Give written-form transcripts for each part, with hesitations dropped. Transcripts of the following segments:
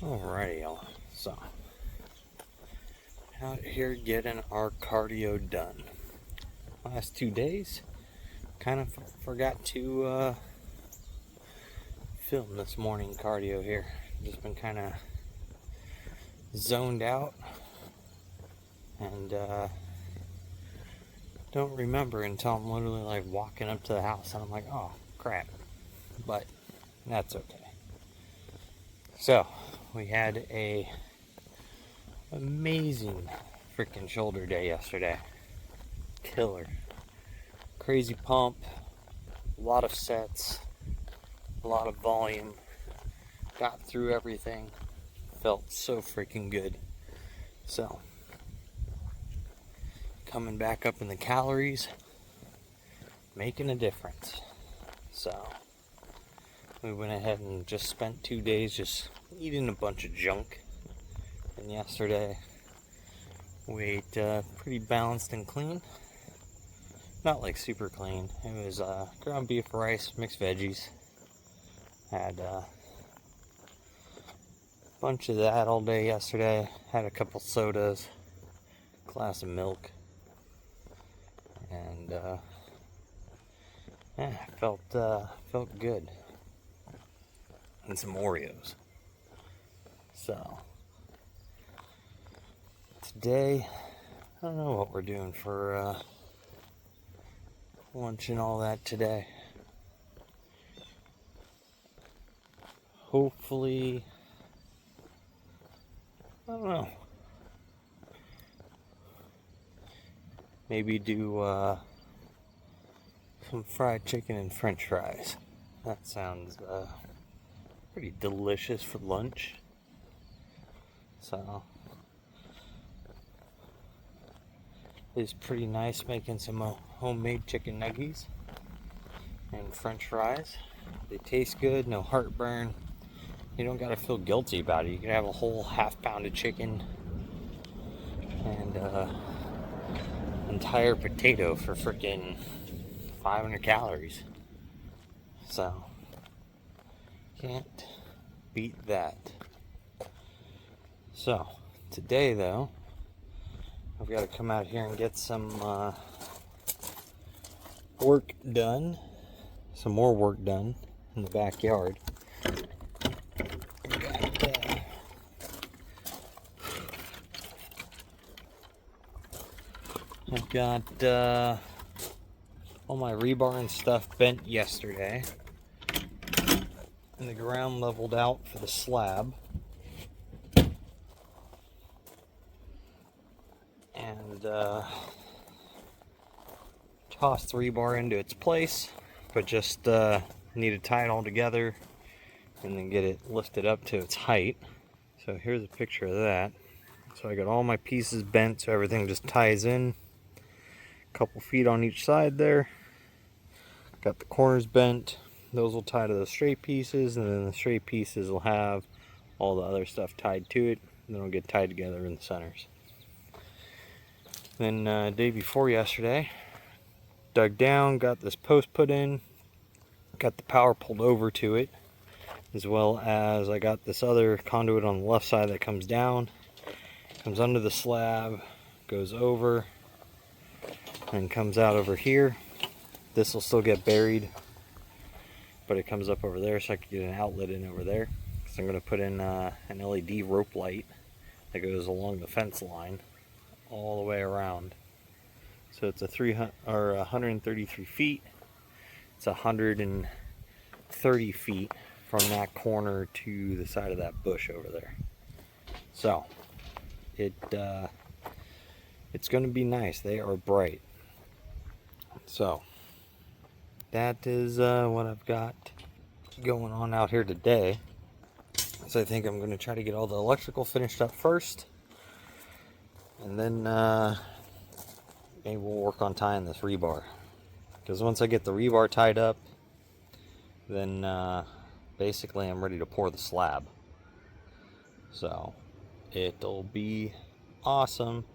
Alrighty, y'all. So, out here getting our cardio done. Last 2 days, kind of forgot to film this morning cardio here. Just been kind of zoned out and don't remember until I'm literally like walking up to the house and I'm like, oh crap. But that's okay. So, we had a amazing freaking shoulder day yesterday. Killer. Crazy pump, a lot of sets, a lot of volume. Got through everything. Felt so freaking good. So, coming back up in the calories, making a difference. So, we went ahead and just spent 2 days just eating a bunch of junk. And yesterday, we ate pretty balanced and clean. Not like super clean. It was ground beef, rice, mixed veggies. Had a bunch of that all day yesterday. Had a couple sodas, glass of milk, and felt good. And some Oreos. So today, I don't know what we're doing for lunch and all that today. Hopefully, I don't know. Maybe do some fried chicken and french fries. That sounds pretty delicious for lunch. So, it's pretty nice making some homemade chicken nuggets and french fries. They taste good, no heartburn. You don't gotta feel guilty about it. You can have a whole half pound of chicken and entire potato for freaking 500 calories. So, can't beat that. So, today though, I've got to come out here and get some work done. Some more work done in the backyard. I've got all my rebar and stuff bent yesterday. And the ground leveled out for the slab. And tossed the rebar into its place, but just need to tie it all together and then get it lifted up to its height. So here's a picture of that. So I got all my pieces bent so everything just ties in. A couple feet on each side there. Got the corners bent. Those will tie to the straight pieces, and then the straight pieces will have all the other stuff tied to it, and then it'll get tied together in the centers. Then day before yesterday, dug down, got this post put in, got the power pulled over to it, as well as I got this other conduit on the left side that comes down, comes under the slab, goes over, and comes out over here. This will still get buried, but it comes up over there so I can get an outlet in over there. So I'm going to put in an LED rope light that goes along the fence line all the way around. So it's 133 feet. It's 130 feet from that corner to the side of that bush over there. So it's going to be nice. They are bright. So that is what I've got going on out here today. So I think I'm going to try to get all the electrical finished up first, and then maybe we'll work on tying this rebar. Because once I get the rebar tied up, then basically I'm ready to pour the slab. So it'll be awesome.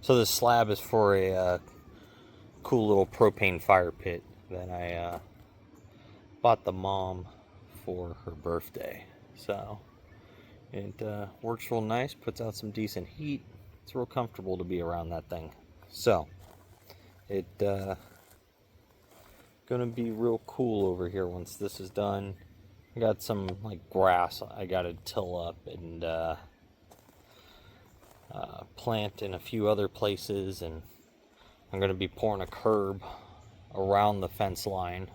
So this slab is for a cool little propane fire pit that I bought the mom for her birthday. So It works real nice, puts out some decent heat. It's real comfortable to be around that thing. So, it gonna be real cool over here once this is done. I got some like grass I gotta till up and plant in a few other places, and I'm gonna be pouring a curb around the fence line,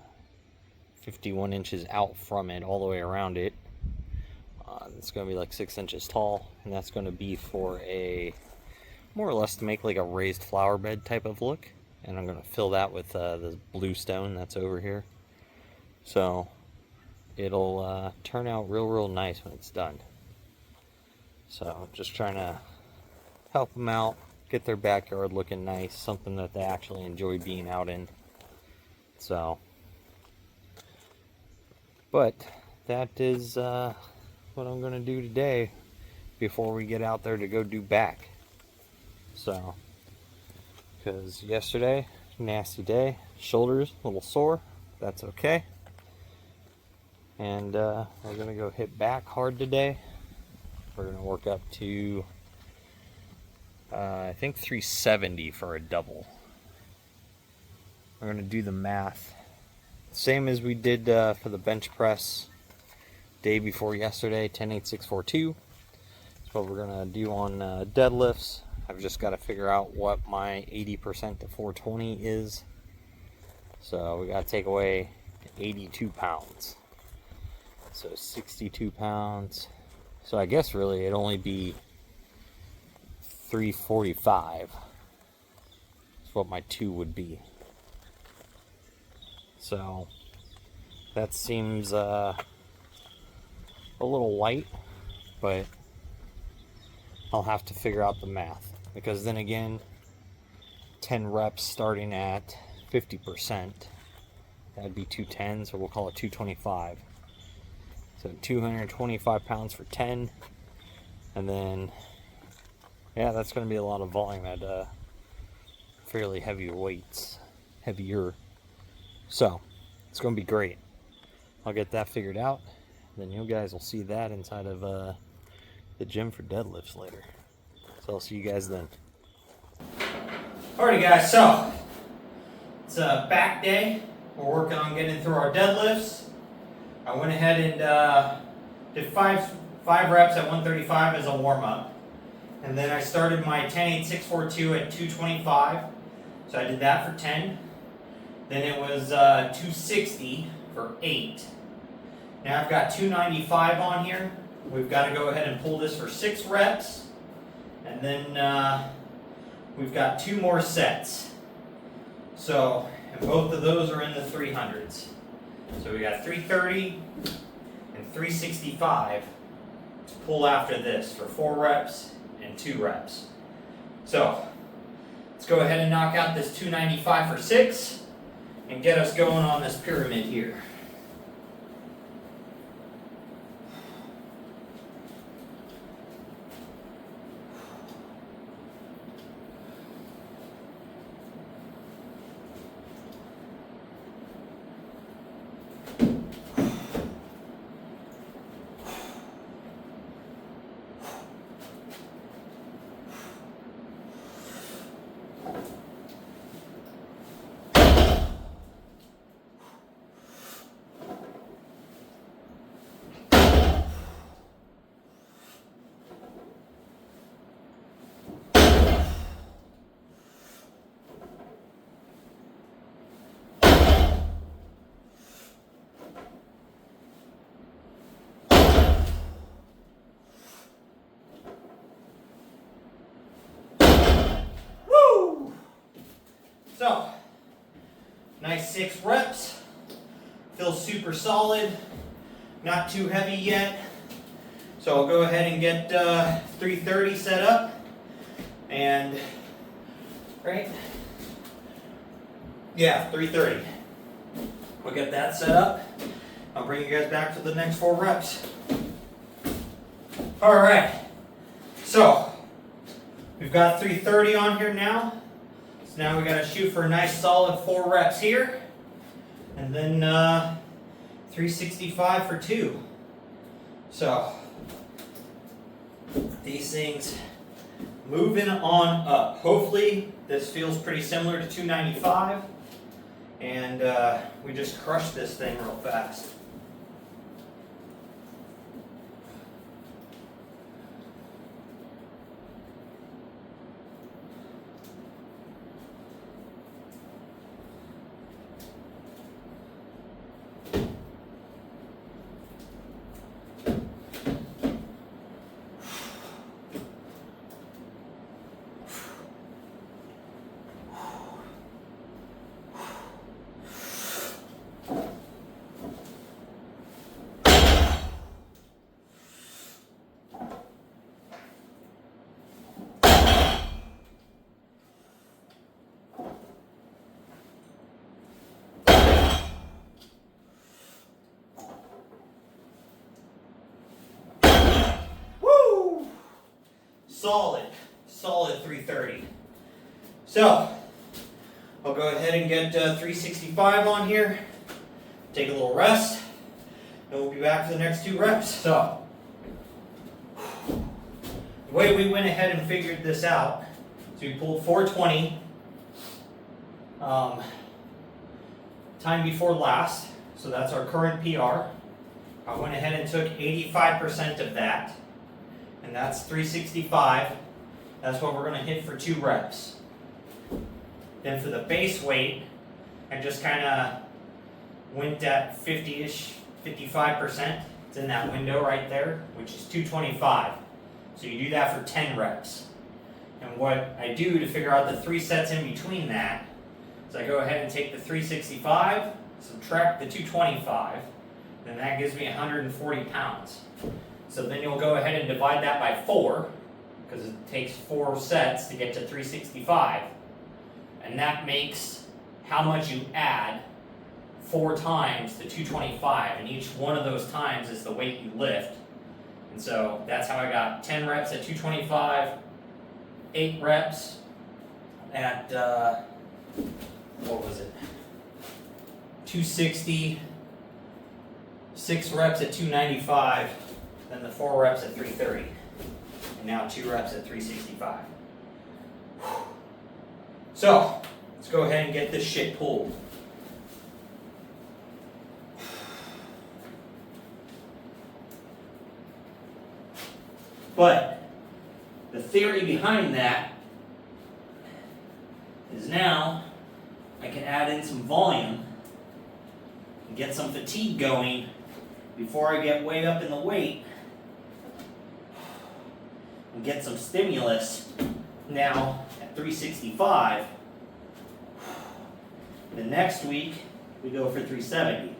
51 inches out from it, all the way around it. It's gonna be like 6 inches tall, and that's gonna be for a more or less to make like a raised flower bed type of look. And I'm gonna fill that with this blue stone that's over here. So it'll turn out real nice when it's done. So just trying to help them out, get their backyard looking nice, something that they actually enjoy being out in. So, but that is what I'm gonna do today before we get out there to go do back. So, because yesterday, nasty day, shoulders a little sore, that's okay. And we're gonna go hit back hard today. We're gonna work up to I think 370 for a double. We're gonna do the math, same as we did for the bench press day before yesterday, 10-8-6-4-2. That's what we're gonna do on deadlifts. I've just got to figure out what my 80% to 420 is. So we got to take away 82 pounds. So 62 pounds. So I guess really it'd only be 345. That's what my 2 would be. So that seems a little light, but I'll have to figure out the math. Because then again, 10 reps starting at 50%, that'd be 210, so we'll call it 225. So 225 pounds for 10, and then, yeah, that's going to be a lot of volume at fairly heavy weights, heavier. So, it's going to be great. I'll get that figured out, then you guys will see that inside of the gym for deadlifts later. So I'll see you guys then. Alrighty guys, so it's a back day. We're working on getting through our deadlifts. I went ahead and did five reps at 135 as a warm-up. And then I started my 10-8-6-4-2 at 225. So I did that for 10. Then it was 260 for 8. Now I've got 295 on here. We've got to go ahead and pull this for 6 reps. And then we've got 2 more sets. So, and both of those are in the 300s. So we got 330 and 365 to pull after this for 4 reps and 2 reps. So, let's go ahead and knock out this 295 for 6 and get us going on this pyramid here. So, nice 6 reps, feels super solid, not too heavy yet. So I'll go ahead and get 330 set up, and, right, yeah, 330. We'll get that set up. I'll bring you guys back to the next 4 reps. All right, so we've got 330 on here now. Now we got to shoot for a nice solid 4 reps here, and then 365 for 2. So these things moving on up. Hopefully this feels pretty similar to 295, and we just crushed this thing real fast. Solid 330. So, I'll go ahead and get 365 on here, take a little rest, and we'll be back for the next 2 reps. So, the way we went ahead and figured this out, so we pulled 420, time before last, so that's our current PR. I went ahead and took 85% of that, and that's 365. That's what we're going to hit for 2 reps. Then for the base weight, I just kind of went at 50-ish, 55%. It's in that window right there, which is 225. So you do that for 10 reps. And what I do to figure out the 3 sets in between that is I go ahead and take the 365, subtract the 225, and that gives me 140 pounds. So then you'll go ahead and divide that by 4, because it takes 4 sets to get to 365. And that makes how much you add 4 times the 225, and each one of those times is the weight you lift. And so that's how I got 10 reps at 225, 8 reps at, what was it, 260, 6 reps at 295, then the 4 reps at 330. And now 2 reps at 365. So, let's go ahead and get this shit pulled. But, the theory behind that is now I can add in some volume and get some fatigue going before I get way up in the weight, and get some stimulus now at 365. The next week we go for 370.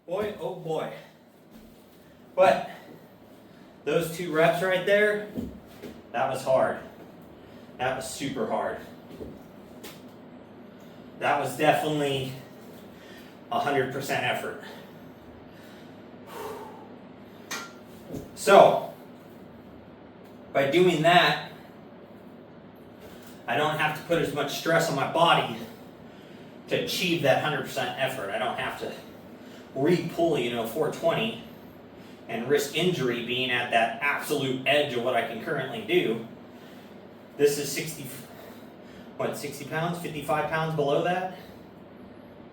Boy, oh boy. But those 2 reps right there, that was hard. That was super hard. That was definitely 100% effort. So, by doing that, I don't have to put as much stress on my body to achieve that 100% effort. I don't have to re-pull, 420 and risk injury being at that absolute edge of what I can currently do. This is 60 pounds, 55 pounds below that.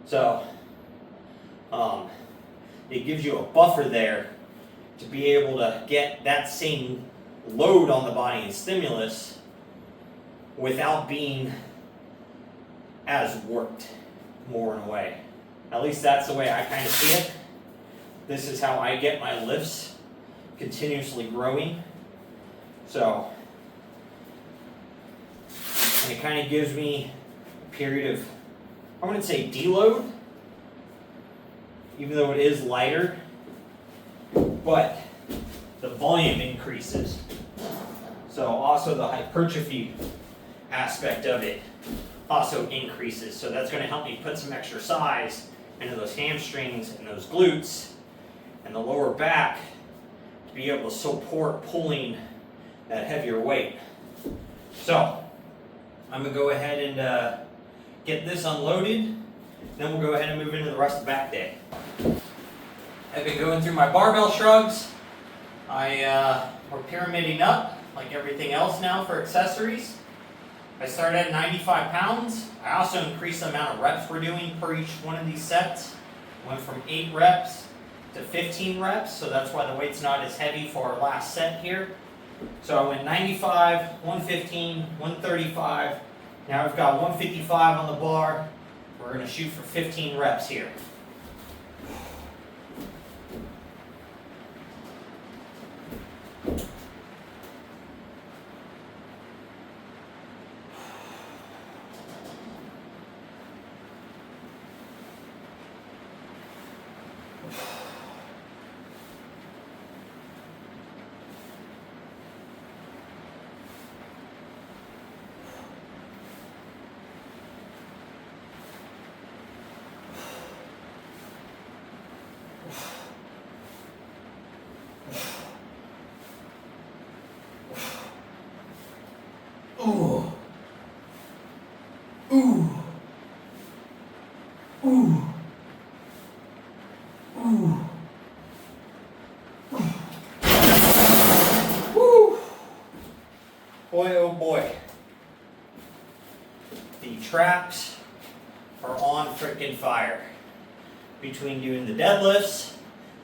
So, it gives you a buffer there to be able to get that same load on the body and stimulus without being as worked more in a way. At least that's the way I kind of see it. This is how I get my lifts continuously growing. So, and it kind of gives me a period of, I wouldn't say deload, even though it is lighter, but the volume increases. So also the hypertrophy aspect of it also increases. So that's going to help me put some extra size into those hamstrings and those glutes and the lower back to be able to support pulling that heavier weight. So I'm going to go ahead and get this unloaded, then we'll go ahead and move into the rest of the back day. I've been going through my barbell shrugs. We're pyramiding up like everything else now for accessories. I started at 95 pounds. I also increased the amount of reps we're doing per each one of these sets. Went from 8 reps to 15 reps, so that's why the weight's not as heavy for our last set here. So I went 95, 115, 135. Now I've got 155 on the bar. We're going to shoot for 15 reps here. Ooh. Ooh. Ooh. Ooh. Woo. Boy, oh boy. The traps are on frickin' fire. Between doing the deadlifts,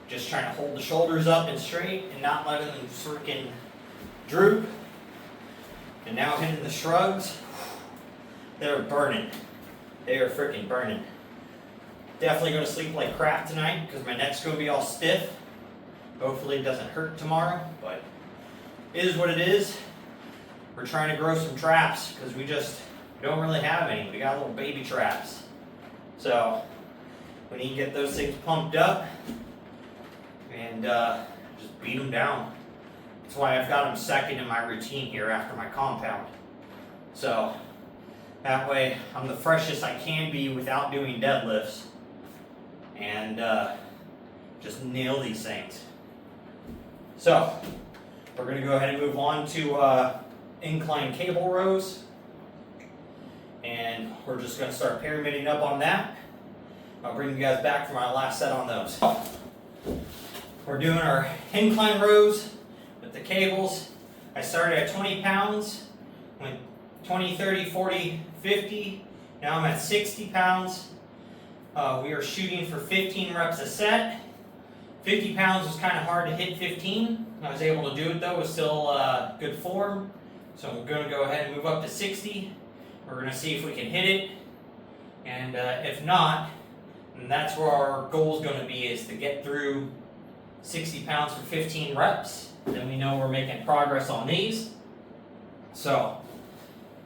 just trying to hold the shoulders up and straight and not letting them frickin' droop. And now hitting the shrugs, they're burning. They are freaking burning. Definitely going to sleep like crap tonight because my neck's going to be all stiff. Hopefully it doesn't hurt tomorrow, but it is what it is. We're trying to grow some traps because we don't really have any. We got little baby traps. So we need to get those things pumped up and just beat them down. That's why I've got them second in my routine here after my compound. So that way I'm the freshest I can be without doing deadlifts and just nail these things. So we're going to go ahead and move on to incline cable rows, and we're just going to start pyramiding up on that. I'll bring you guys back for my last set on those. We're doing our incline rows with the cables. I started at 20 pounds, went 20, 30, 40, 50. Now I'm at 60 pounds. We are shooting for 15 reps a set. 50 pounds was kind of hard to hit 15. I was able to do it though, with still good form. So I'm going to go ahead and move up to 60. We're going to see if we can hit it. And if not, then that's where our goal is going to be, is to get through 60 pounds for 15 reps. Then we know we're making progress on these. So,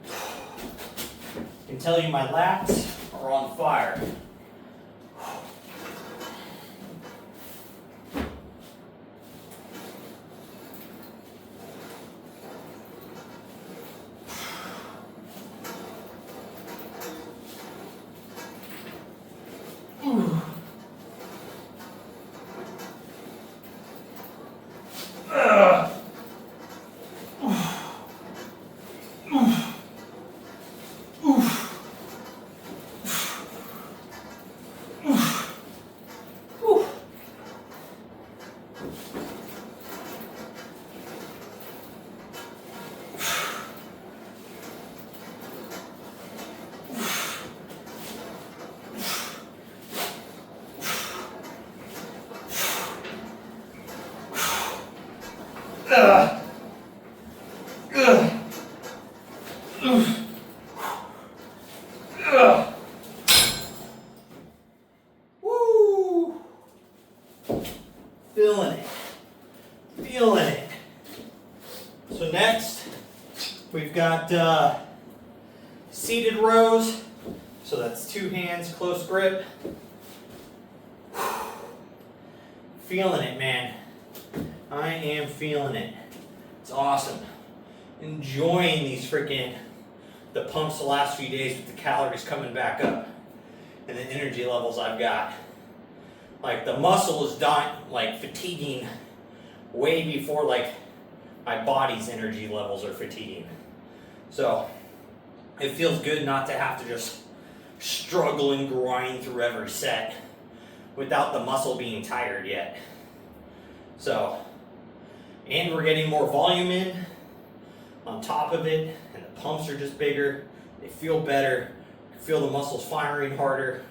I can tell you my lats are on fire. Woo! Feeling it. Feeling it. So next, we've got seated rows. So that's 2 hands, close grip. Feeling it, man. I am feeling it. It's awesome. Enjoying these freaking the pumps the last few days with the calories coming back up and the energy levels I've got. Like the muscle is dying, like fatiguing way before like my body's energy levels are fatiguing. So it feels good not to have to just struggle and grind through every set without the muscle being tired yet. So, and we're getting more volume in on top of it, and the pumps are just bigger. They feel better. You feel the muscles firing harder.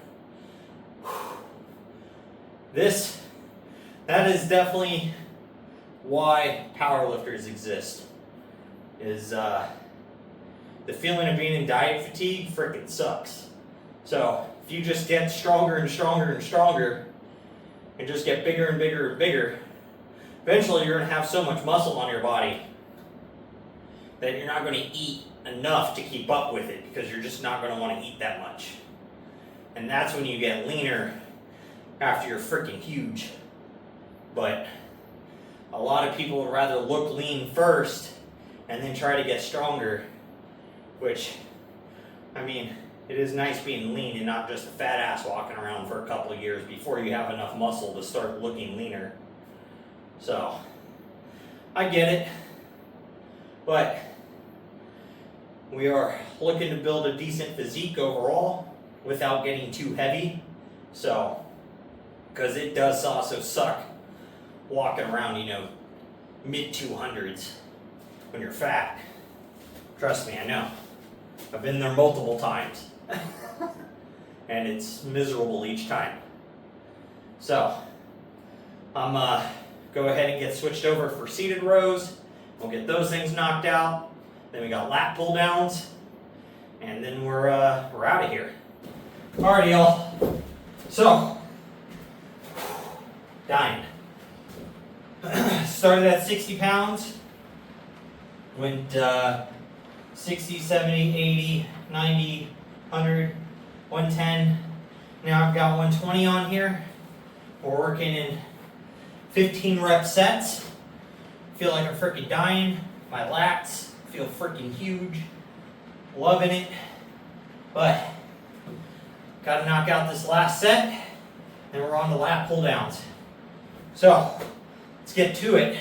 That is definitely why powerlifters exist. Is the feeling of being in diet fatigue freaking sucks. So if you just get stronger and stronger and stronger, and just get bigger and bigger and bigger, eventually you're going to have so much muscle on your body that you're not going to eat enough to keep up with it, because you're just not going to want to eat that much. And that's when you get leaner after you're freaking huge. But a lot of people would rather look lean first and then try to get stronger, which, I mean, it is nice being lean and not just a fat ass walking around for a couple of years before you have enough muscle to start looking leaner. So, I get it, but we are looking to build a decent physique overall without getting too heavy. So, because it does also suck walking around, you know, mid 200s when you're fat. Trust me, I know. I've been there multiple times. And it's miserable each time. So, I'm go ahead and get switched over for seated rows. We'll get those things knocked out. Then we got lat pull downs. And then we're out of here. Alrighty, y'all. So, dying. Started at 60 pounds. Went 60, 70, 80, 90, 100, 110. Now I've got 120 on here. We're working in 15 rep sets. Feel like I'm freaking dying. My lats feel freaking huge. Loving it. But gotta knock out this last set. Then we're on to lat pull downs. So let's get to it.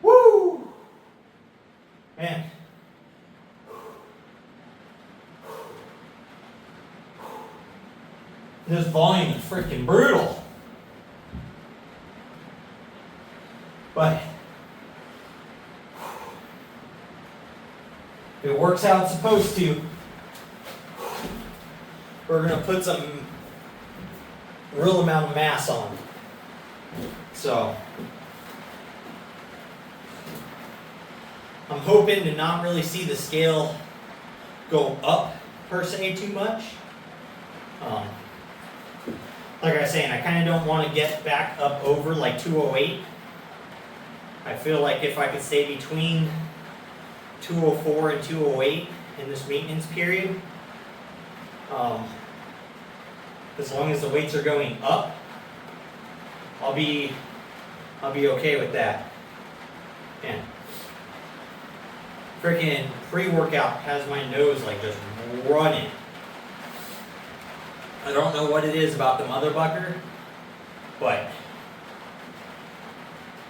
Woo! Man. This volume is freaking brutal. But if it works how it's supposed to, we're going to put some real amount of mass on. So I'm hoping to not really see the scale go up per se too much. Like I was saying, I kind of don't want to get back up over like 208. I feel like if I could stay between 204 and 208 in this maintenance period, as long as the weights are going up, I'll be okay with that. And freaking pre-workout has my nose like just running. I don't know what it is about the motherfucker, but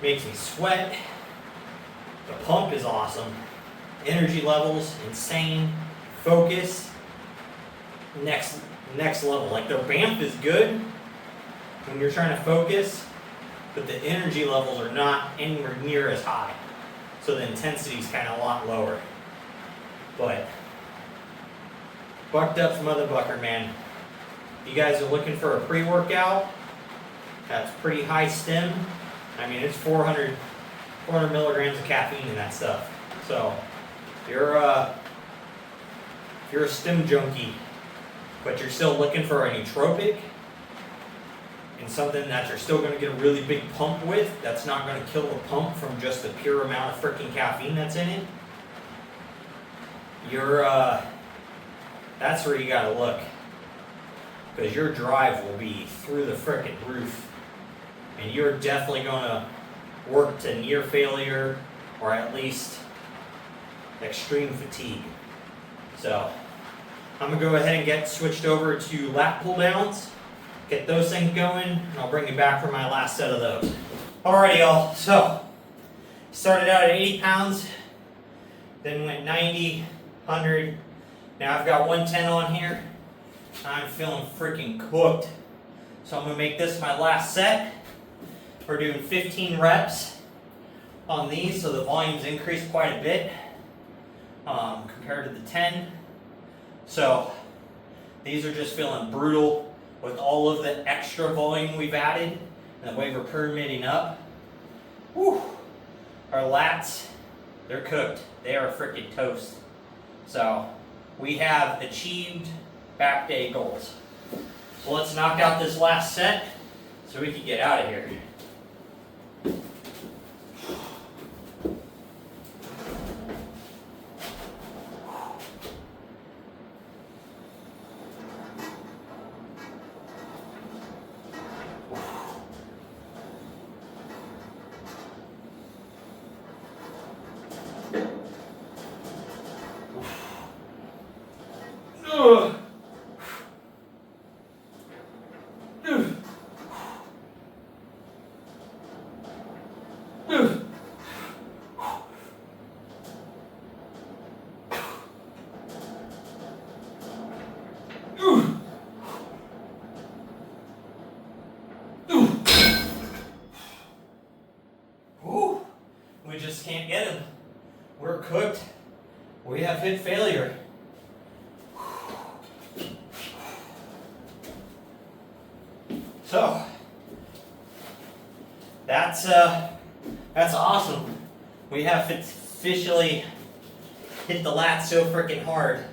makes me sweat. The pump is awesome. Energy levels insane. Focus next level. Like their BAMF is good when you're trying to focus, but the energy levels are not anywhere near as high. So the intensity is kind of a lot lower. But Bucked up motherfucker, man. You guys are looking for a pre-workout that's pretty high stim. I mean, it's 400 milligrams of caffeine in that stuff. So if you're a stim junkie, but you're still looking for a nootropic and something that you're still going to get a really big pump with, that's not going to kill the pump from just the pure amount of freaking caffeine that's in it, that's where you got to look. Because your drive will be through the frickin' roof. And you're definitely going to work to near failure or at least extreme fatigue. So I'm going to go ahead and get switched over to lat pull downs. Get those things going, and I'll bring you back for my last set of those. Alrighty, y'all. So started out at 80 pounds, then went 90, 100. Now I've got 110 on here. I'm feeling freaking cooked. So I'm going to make this my last set. We're doing 15 reps on these, so the volume's increased quite a bit compared to the 10. So these are just feeling brutal with all of the extra volume we've added and the way we're permitting up. Whew. Our lats, they're cooked. They are freaking toast. So we have achieved back day goals. So let's knock out this last set so we can get out of here. We just can't get him. We're cooked. We have hit failure. So that's awesome. We have officially hit the lats so freaking hard.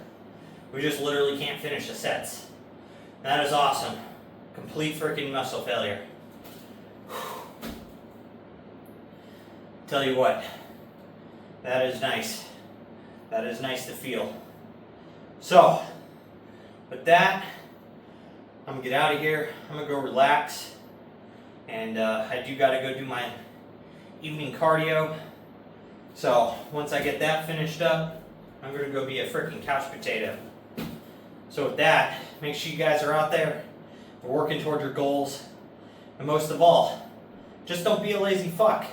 We just literally can't finish the sets. That is awesome. Complete freaking muscle failure. Tell you what, that is nice. That is nice to feel. So, with that, I'm gonna get out of here. I'm gonna go relax. And I do gotta go do my evening cardio. So, once I get that finished up, I'm gonna go be a freaking couch potato. So with that, make sure you guys are out there. We're working towards your goals. And most of all, just don't be a lazy fuck.